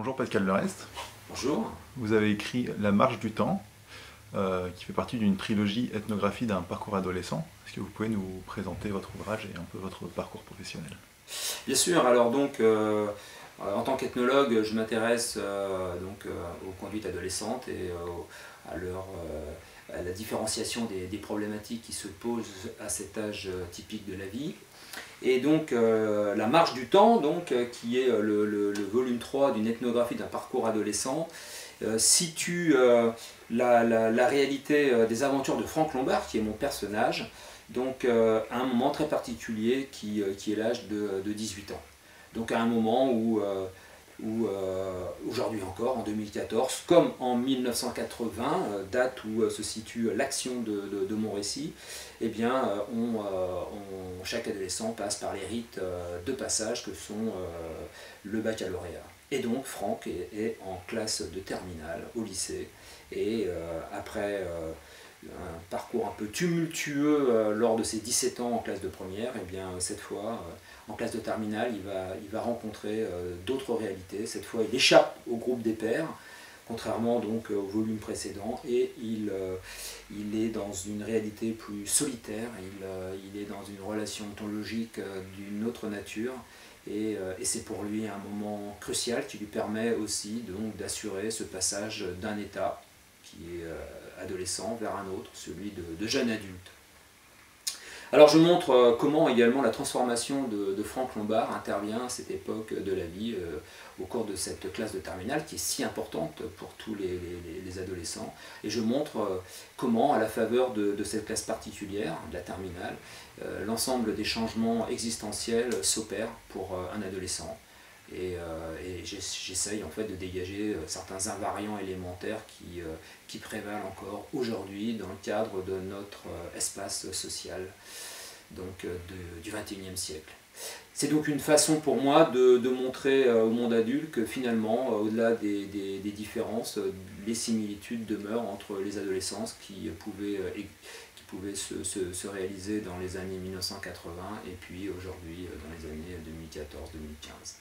Bonjour Pascal Lerest. Bonjour. Vous avez écrit La marche du temps, qui fait partie d'une trilogie ethnographie d'un parcours adolescent. Est-ce que vous pouvez nous présenter votre ouvrage et un peu votre parcours professionnel? Bien sûr, alors donc en tant qu'ethnologue, je m'intéresse aux conduites adolescentes et à la différenciation des problématiques qui se posent à cet âge typique de la vie. Et donc La marche du temps, qui est le volume 3 d'une ethnographie d'un parcours adolescent, situe la réalité des aventures de Franck Lombard, qui est mon personnage, à un moment très particulier qui est l'âge de 18 ans. Donc à un moment où aujourd'hui encore, en 2014, comme en 1980, date où se situe l'action de mon récit, eh bien, chaque adolescent passe par les rites de passage que sont le baccalauréat. Et donc Franck est en classe de terminale au lycée, et après un parcours un peu tumultueux lors de ses 17 ans en classe de première, et bien cette fois, en classe de terminale, il va rencontrer d'autres réalités. Cette fois, il échappe au groupe des pairs, contrairement au volume précédent, et il est dans une réalité plus solitaire, il est dans une relation ontologique d'une autre nature, et c'est pour lui un moment crucial qui lui permet aussi d'assurer ce passage d'un état qui est adolescent vers un autre, celui de jeune adulte. Alors je montre comment également la transformation de Franck Lombard intervient à cette époque de la vie au cours de cette classe de terminale qui est si importante pour tous les adolescents, et je montre comment, à la faveur de cette classe particulière, de la terminale, l'ensemble des changements existentiels s'opèrent pour un adolescent. Et j'essaye en fait de dégager certains invariants élémentaires qui prévalent encore aujourd'hui dans le cadre de notre espace social du XXIe siècle. C'est donc une façon pour moi de montrer au monde adulte que finalement, au-delà des différences, les similitudes demeurent entre les adolescences qui pouvaient se réaliser dans les années 1980 et puis aujourd'hui dans les années 2014-2015.